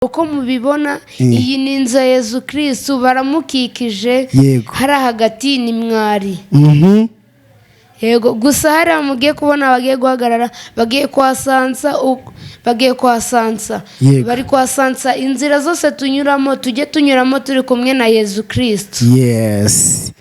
uko mubibona iyi ni inzu ya Yezu Kristo baramukikije hari hagati ni mwari yego gusa hari mugiye kubona bagiye guhagarara bagiye kwasansa bari kwasansa inzira zose tunyuramo tujye tunyuramo turi kumwe na Yezu Kristo. Yes.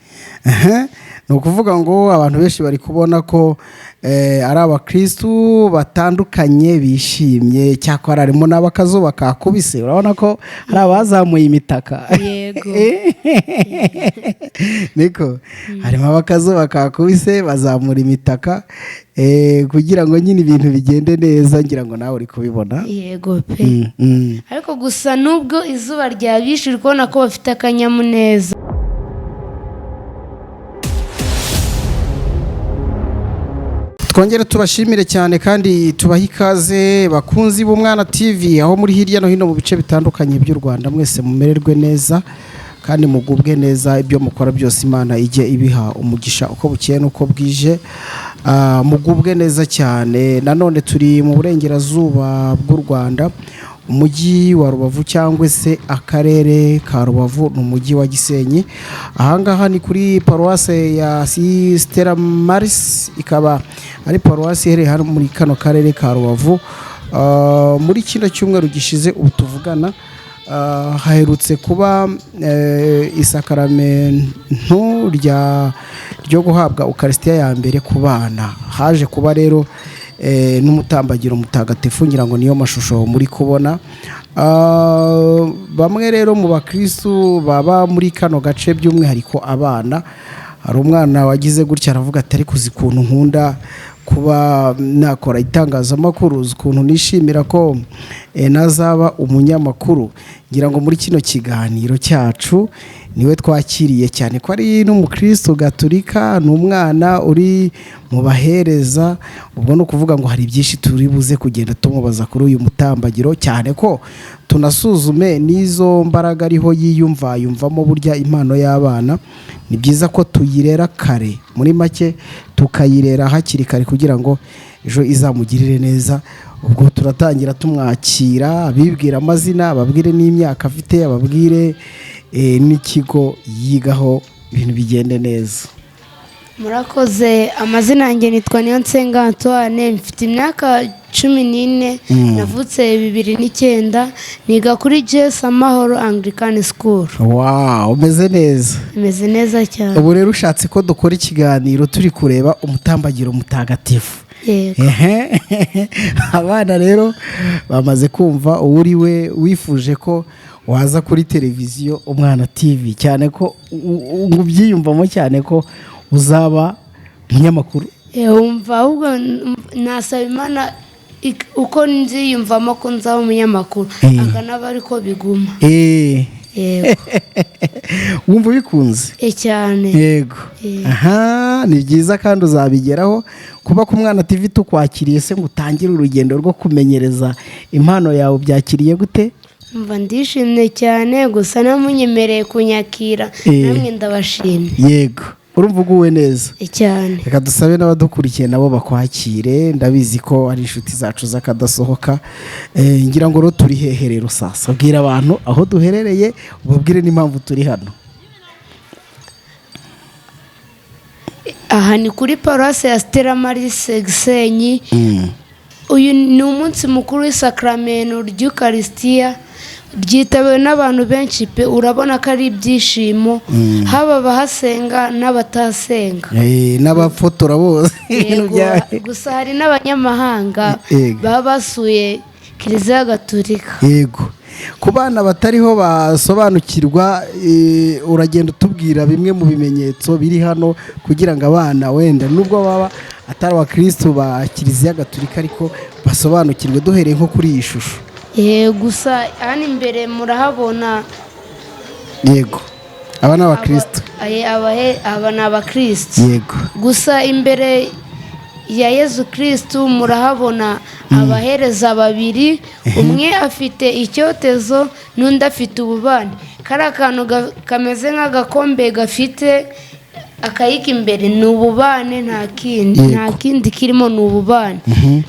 Ni ukuvuga ngo abantu benshi bari kubona ko ari abakristu batandukanye bishimye cyakora harimo n'abakazuba kakubise urabona ko hari abazamuye imitaka yego niko harimo abakazuba kakubise bazamura imitaka kugira ngo nyine ibintu bigende neza ngira ngo nawe uri kubibona yego pe ariko gusa nubwo izuba ryabishe uri kubona ko bafite akanyamuneza. Twongere tubashimire cyane kandi tubaha ikaze bakunzi b'Umwana TV aho muri hirya no hino mu bice bitandukanye by'u Rwanda mwese mumererwe neza kandi mugubwe neza ibyo mukora byose Imana ijye ibiha umugisha uko bukeye nuko bwije mugubwe neza cyane. Nanone turi mu burengerazuba bw'u Rwanda umujyi wa Rubavu cyangwa se akarere ka Rubavu n'umujyi wa Gisenyi. Ahangaha ni kuri paroisse ya Stella Maris ikaba ari paroisse iherereye hano muri kano karere ka Rubavu. Muri kino cyumweru gishize ubu tuvugana haherutse kuba isakaramentu ryo guhabwa ukaristiya ya mbere ku bana. Haje kuba rero n'umutambagiro mutagatifu ngira ngo niyo mashusho muri kubona. Bamwe rero mu bakristu baba muri kano gace by'umwihariko abana, hari umwana wagize gutya aravuga ati ariko uzi kuntu nkunda kuba nakora itangazamakuru, uzi kuntu nishimira ko nazaba umunyamakuru. Ngira ngo muri kino kiganiro cyacu niwe twakiriye cyane ko ari n'umukristo gatolika, n'umwana uri mu bahereza. Ubwo no kuvuga ngo hari byinshi turi buze kugenda tumubaza kuri uyu mutambagiro, cyane ko tunasuzume n'izo mbaraga ariho yiyumvamo burya impano y'abana. Ni byiza ko tuyirera kare, muri make tukayirera hakiri kare kugira ngo ejo izamugirire neza. Ubwo turatangira tumwakira, abibwira amazina, ababwire n'imyaka afite, ababwire n'ikigo yigaho, ibintu bigende neza. Murakoze. Amazina yanjye nitwa Niyonsenga Antoine, mfite imyaka 14, navutse 2009, niga kuri JS Amahoro Anglican School. Wow, umeze neza. Umeze neza cyane. Ubu rero ushatse ko dukora ikiganiro turi kureba umutambagiro mutagatifu. Yego. Abana rero bamaze kumva uriwe wifuje ko waza kuri televiziyo Umwana TV, cyane ko ubyiyumvamo cyane ko uzaba umunyamakuru. Umva ahubwo nasaba Imana uko nziyumvamo ko nzaba umunyamakuru akanaba ariko biguma. Yego. Wumva bikunze cyane. Yego. Aha, ni byiza kandi uzabigeraho. Kuba ku Mwana TV tukwakiriye se ngo utangire urugendo rwo kumenyereza impano yawe, byakiriye gute? Mva ndishimye cyane, gusa namunyemereye kunyakira namwe ndabashimye. Yego. Urumva uguwe neza cyane. Reka dusabe n'abadukurikiye nabo bakwakire, ndabizi ko ari inshuti zacu zakadasohoka. Ngira ngo rero turi heherero sasa, bwira abantu aho duherereye, ubabwire n'impamvu turi hano. Aha ni kuri paroisse ya Stella Maris Gisenyi. Uyu ni umunsi mukuru w'isakramento ry'ukaristiya, ryitabiwe n'abantu benshi pe, urabona ko ari ibyishimo, haba abahasenga n'abatasenga, n'abafotora bose. Gusa hari n'abanyamahanga baba basuye Kiliziya Gatolika. Yego. Ku bana batariho basobanukirwa, uragenda utubwira bimwe mu bimenyetso biri hano kugira ngo abana wenda nubwo baba atari abakristo ba Kiliziya Gatolika ariko basobanukirwe, duhereye nko kuri iyi shusho. Gusa hano imbere murahabona. Yego. Aba ni abakristo. Aba ni abakristo. Yego. Gusa imbere ya Yezu Kristo murahabona abahereza babiri, umwe afite icyotezo n'undi afite ububani. Kari akantu kameze nk'agakombe gafite akayika imbere ni ububane, nta kindi kirimo, ni ububane.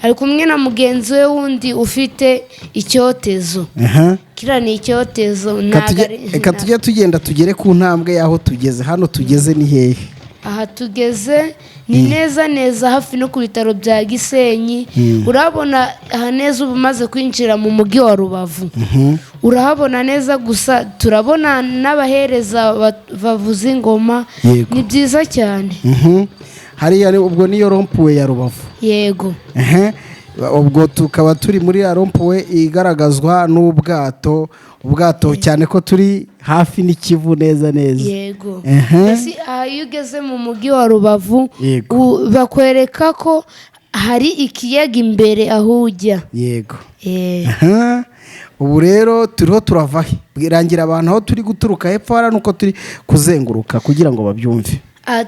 Ari kumwe na mugenzi we wundi ufite icyotezo kiriya ni icyotezo reka tujye tugenda tugere ku ntambwe y'aho tugeze. Hano tugeze ni hehe? aha tugeze ni neza hafi no ku bitaro bya Gisenyi. Urabona aha neza uba umaze kwinjira mu mujyi wa Rubavu. Urahabona neza, gusa turabona n'abahereza bavuza ingoma. Ni byiza cyane. Hariya ubwo niyo rompuwe ya Rubavu. Yego. Ubwo tukaba turi muri ya rompuwe igaragazwa n'ubwato cyane ko turi hafi n'ikivu neza. Yego. Aha iyo ugeze mu mujyi wa Rubavu bakwereka ko hari ikiyaga imbere aho ujya. Yego. Ubu rero turiho turava he? Bwirangira abantu aho turi guturuka hepfo hara nuko turi kuzenguruka kugira ngo babyumve.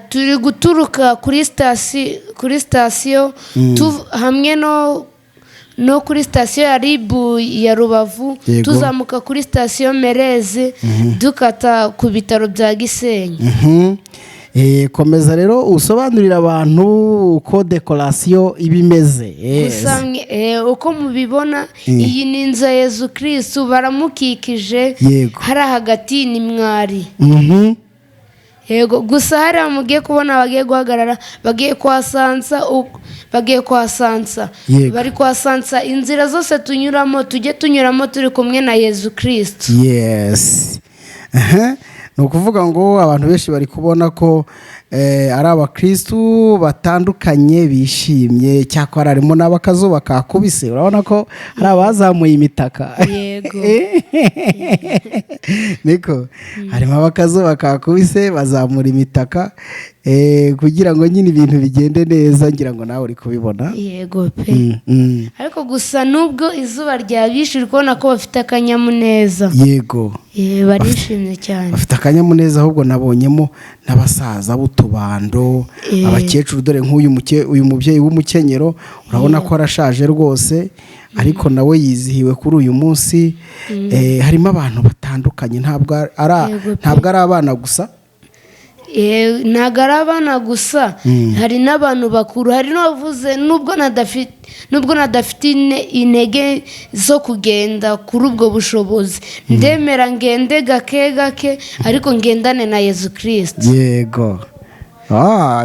Turi guturuka kuri sitasiyo hamwe no kuri sitasiyo ya ribu ya Rubavu, tuzamuka kuri sitasiyo Mereze dukata ku bitaro bya Gisenyi. Komeza rero usobanurira abantu uko dekorasiyo iba imeze. Uko mubibona, iyi ni inzu ya Yezu Kristu, baramukikije hari hagati ni mwari. Yego, gusa hariya mugiye kubona bagiye guhagarara, bagiye kwasansa bari kwasansa inzira zose tunyuramo, tujye tunyuramo turi kumwe na Yezu Kristu. Yes. Ni ukuvuga ngo abantu benshi bari kubona ko ari abakristu batandukanye bishimye, cyakora harimo n'abakazuba kakubise. Urabona ko hari abazamuye imitaka. Yego. Niko harimo abakazuba kakubise bazamura imitaka kugira ngo nyine ibintu bigende neza. Ngira ngo nawe uri kubibona. Yego pe. Ariko gusa nubwo izuba ryabishe, uri kubona ko bafite akanyamuneza. Yego. Barishimye cyane. Bafite akanyamuneza, ahubwo nabonyemo n'abasaza b'utubando, abakecuru. Dore nk'uyu mubyeyi w'umukenyero urabona ko arashaje rwose, ariko nawe yizihiwe kuri uyu munsi. Harimo abantu batandukanye, ntabwo ari abana gusa. Ntabwo ari abana gusa, hari n'abantu bakuru. Hari n'abavuze nubwo nadafite intege zo kugenda kuri ubwo bushobozi, ndemera ngende gake ariko ngendane na Yezu Kristu. Yego.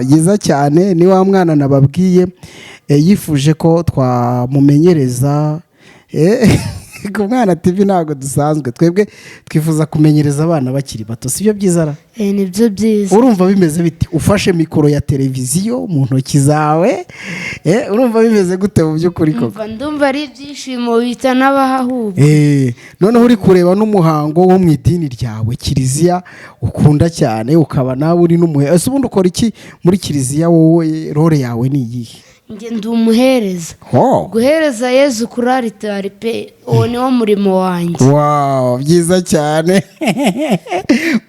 Yiza cyane. Ni wa mwana nababwiye yifuje ko twamumenyereza. Ku Mwana TV ntabwo dusanzwe, twebwe twifuza kumenyereza abana bakiri bato. Sibyo byiza? Nibyo byiza. Urumva bimeze biti ufashe mikoro ya televiziyo mu ntoki zawe? Urumva bimeze gute mu by'ukuri koko? Ndumva ari ibyishimo bita n'abahahubwa. Noneho uri kureba n'umuhango wo mu idini ryawe, kiliziya ukunda cyane, ukaba nawe uri n'umuhe. Ese ubundi ukora iki muri kiliziya? Wowe role yawe ni iyihe? Nge ndi umuhereza. Guhereza Yezu kuri aritari pe, uwo ni wo murimo wanjye. Wow, byiza cyane.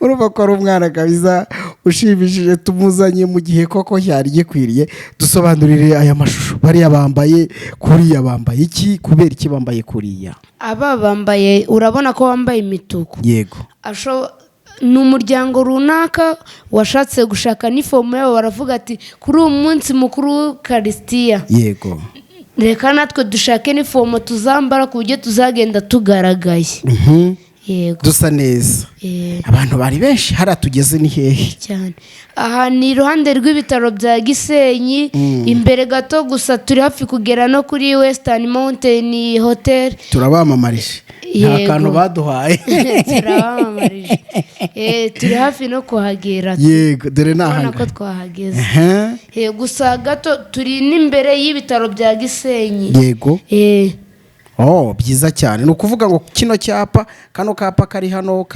Urumva ko ari umwana kabisa ushimishije, tumuzanye mu gihe koko cyari gikwiriye. Dusobanurire aya mashusho. Bariya bambaye kuriya, bambaye iki? Kubera iki bambaye kuriya? Aba bambaye, urabona ko bambaye imituku. Yego. Ni umuryango runaka washatse gushaka n'ifomu yabo, baravuga ati kuri uyu munsi mukuru ukaristiya. Yego. Reka natwe dushake n'ifomu tuzambara ku buryo tuzagenda tugaragaye. Yego. Dusa neza. Abantu bari benshi. Hariya tugeze ni hehe? Cyane. Aha ni iruhande rw'ibitaro bya Gisenyi, imbere gato gusa. Turi hafi kugera no kuri Western Mountain Hotel. Turabamamarije. Nta kantu baduhaye. Turabamamarije. Turi hafi no kuhagera. Yego, dore urabona ko twahageze. Gusa gato turi n'imbere y'ibitaro bya Gisenyi. Yego. Byiza cyane. Ni ukuvuga ngo kino cyapa, kano kapa kari hano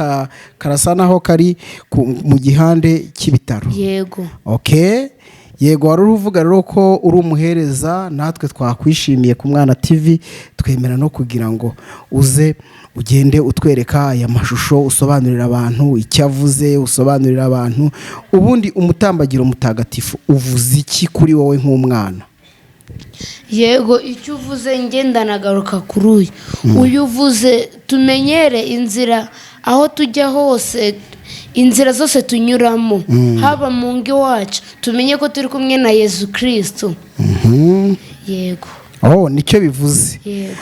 karasa naho kari mu gihande cy'ibitaro. Yego. Yego, wari uvuga rero ko uri umuhereza, natwe twakwishimiye ku Mwana TV. Twemera no kugira ngo uze ugende utwereka aya mashusho, usobanurira abantu icyo avuze, usobanurira abantu ubundi umutambagiro mutagatifu uvuze iki kuri wowe nk'umwana. Yego, icyo uvuze ngenda nagaruka kuri uyu uvuze tumenyere inzira aho tujya hose, inzira zose tunyuramo, haba mu ngo iwacu, tumenye ko turi kumwe na Yezu Kristu. Yego. Nicyo bivuze. Yego.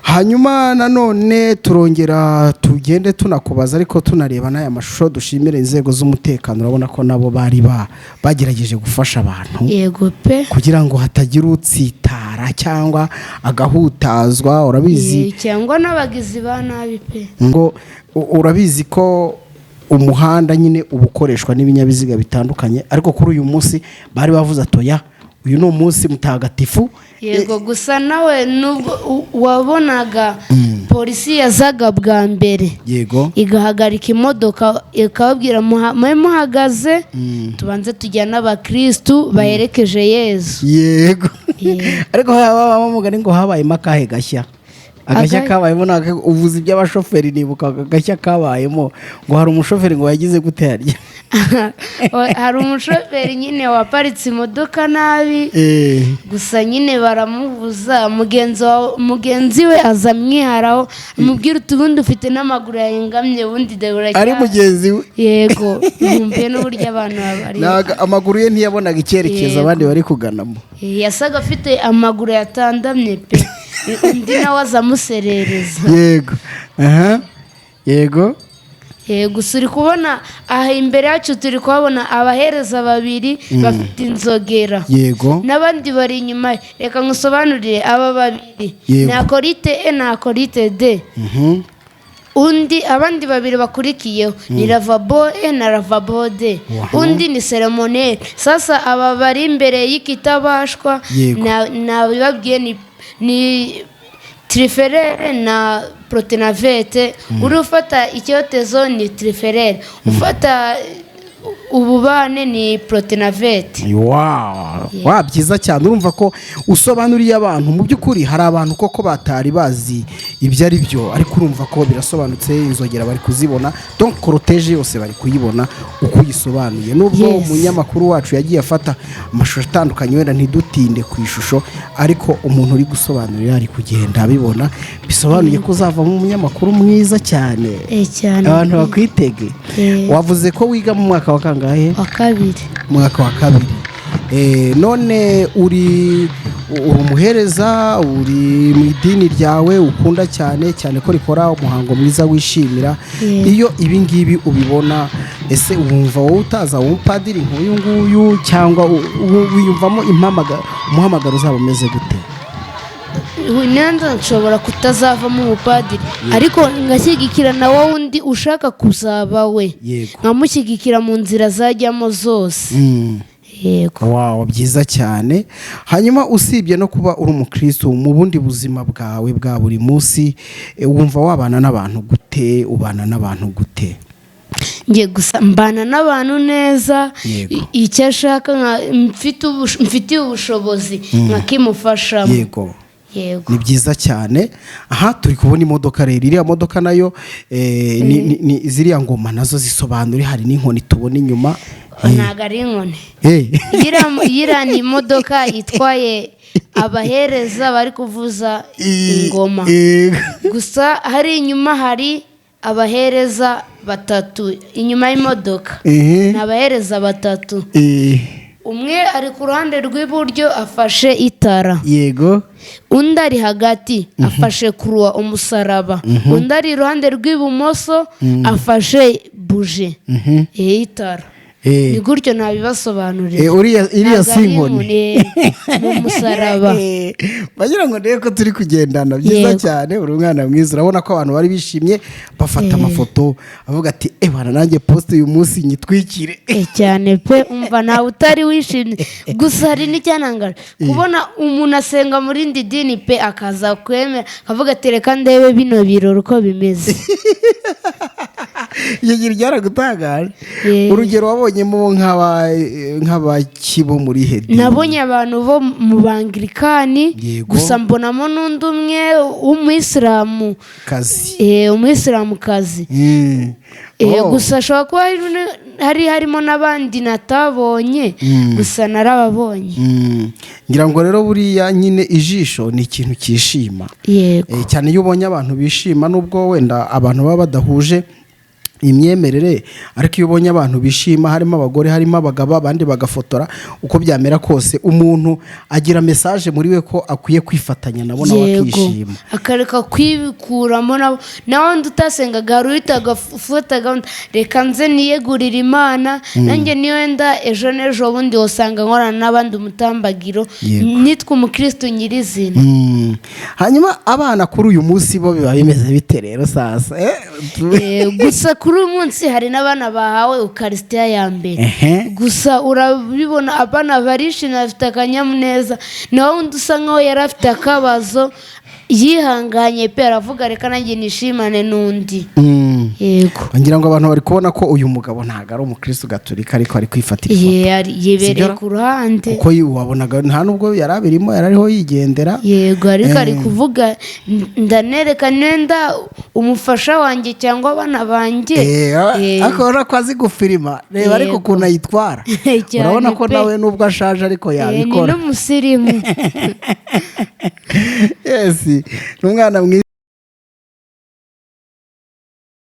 hanyuma nanone turongera tugende tunakubaza ariko tunareba n'aya mashusho dushimira inzego z'umutekano urabona ko nabo bari bagerageje gufasha abantu yego pe kugira ngo hatagira utsitara cyangwa agahutazwa urabizi cyangwa n'abagizi ba nabi pe ngo urabizi ko umuhanda nyine ubukoreshwa n'ibinyabiziga bitandukanye ariko kuri uyu munsi bari bavuze atoya uyu ni umunsi mutagatifu yego gusa nawe nubwo wabonaga polisi yazaga bwa mbere yego igahagarika imodoka ikababwira muhagaze tubanze tujyana n'abakristu baherekeje Yezu yego ariko bamugani ngo habayemo akahe gashya agashya kabayemo uvuze iby'abashoferi nibuka agashya kabayemo ngo hari umushoferi ngo yagize gute harya hari umushoferi nyine waparitse imodoka nabi gusa nyine baramubuza mugenzi we aza amwiharaho amubwira utubundi ufite n'amaguru yahengamye ubundi debura ari mugenzi we yego nkumbuye n'uburyo abantu babari amaguru ye ntiyabonaga icyerekezo abandi bari kuganamo yasaga afite amaguru yatandamye pe undi nawe aza amuserereza yego yego gusa uri kubona aha imbere yacu turi kuhabona abahereza babiri bafite inzogera yego n'abandi bari inyuma reka ngusobanurire aba babiri ni akorite e na akorite de abandi babiri bakurikiyeho ni lavabo e na lavabo de undi ni seremoneri sasa aba bari imbere y'ikitabashwa nabibabwiye ni tiriferere na protenavete uri ufata icyotezo ni tiriferere ufata ububane ni protenavete wa byiza cyane urumva ko usobanuriye abantu mu by'ukuri hari abantu koko batari bazi ibyo ari byo ariko urumva ko birasobanutse inzogera bari kuzibona donc koroteje yose bari kuyibona uko uyisobanuye nubwo umunyamakuru wacu yagiye afata amashusho atandukanye wenda ntidutinde ku ishusho ariko umuntu uri gusobanurira ari kugenda abibona bisobanuye ko uzavamo umunyamakuru mwiza cyane abantu bakwitege wavuze ko wiga mu mwaka wa kangahe mwaka wa kabiri none uri umuhereza uri mu idini ryawe ukunda cyane cyane ko rikora umuhango mwiza wishimira iyo ibi ngibi ubibona ese wumva wowe utaza umupadiri nk'uyu nguyu cyangwa wiyumvamo umuhamagaro uzaba umeze gute nyanza nshobora kutazavamo umupadiri ariko ngashyigikira na wowe undi ushaka kuzaba we nkamushyigikira mu nzira zajyamo zose wow byiza cyane hanyuma usibye no kuba uri umukristo mu bundi buzima bwawe bwa buri munsi wumva wabana n'abantu gute ubana n'abantu gute ngiye gusa mbana n'abantu neza icyo ashaka mfitiye ubushobozi nkakimufashamo yego ni byiza cyane aha turi kubona imodoka rero iriya modoka nayo ni ziriya ngoma nazo zisobanura hari n'inkoni tubona inyuma ntabwo ari inkoni iriya ni imodoka itwaye abahereza bari kuvuza ingoma gusa hari inyuma hari abahereza batatu inyuma y'imodoka ni abahereza batatu umwe ari ku ruhande rw'iburyo afashe itara yego undi ari hagati afashe kuruwa umusaraba undi ari iruhande rw'ibumoso afashe buje itara ni gutyo nabibasobanurira iriya si inkoni ni umusaraba bagira ngo ndebe ko turi kugendana byiza cyane uri umwana mwiza urabona ko abantu bari bishimye bafata amafoto avuga ati bana nanjye poste uyu munsi nyitwikire cyane pe umva ntawe utari wishimye gusa hari n'icyanangaje kubona umuntu asenga muri indi dini pe akaza kwemera akavuga ati reka ndebe bino birori uko bimeze iyo gira ryaragutangaje urugero wabonyemo nk'abakibo muri hedi nabonye abantu bo mu bangirikani gusa mbonamo n'undi umwe umuyisilamukazi gusa ashobora kuba harimo n'abandi natabonye gusa narababonye ngira ngo rero buriya nyine ijisho ni ikintu cyishima cyane iyo ubonye abantu bishima nubwo wenda abantu baba badahuje imyemerere, ariko iyo ubonye abantu bishima, harimo abagore harimo abagabo, abandi bagafotora, uko byamera kose umuntu agira message muri we ko akwiye kwifatanya nabo nawe akishima, akareka kwibikuramo nawe utasengaga hari uhitaga ufata gahunda reka nze niyegurira Imana nanjye niyo wenda ejo n'ejo bundi usanga nkorana n'abandi umutambagiro nitwa umukristo nyirizina. Hanyuma abana kuri uyu munsi bo biba bimeze bite rero sasa? Gusa kuri uyu munsi hari n'abana bahawe ukaristiya ya mbere, gusa urabibona abana barishimye bafite akanyamuneza, nawe undi usa nkaho yari afite akabazo yihanganye pe aravuga reka nanjye nishimane n'undi. Yego, ngira ngo abantu bari kubona ko uyu mugabo ntago ari umukristo gatolika ariko ari kwifatira ifoto, yibereye ku ruhande kuko wabonaga nta nubwo yari abirimo, yari ariho yigendera. Yego, ariko ari kuvuga ndanereka nenda umufasha wanjye cyangwa abana banjye, akora ko azi gufirima, reba ariko ukuntu ayitwara urabona ko nawe nubwo ashaje ariko yabikora, ni n'umusirimu. Yes, n'umwana mwiza.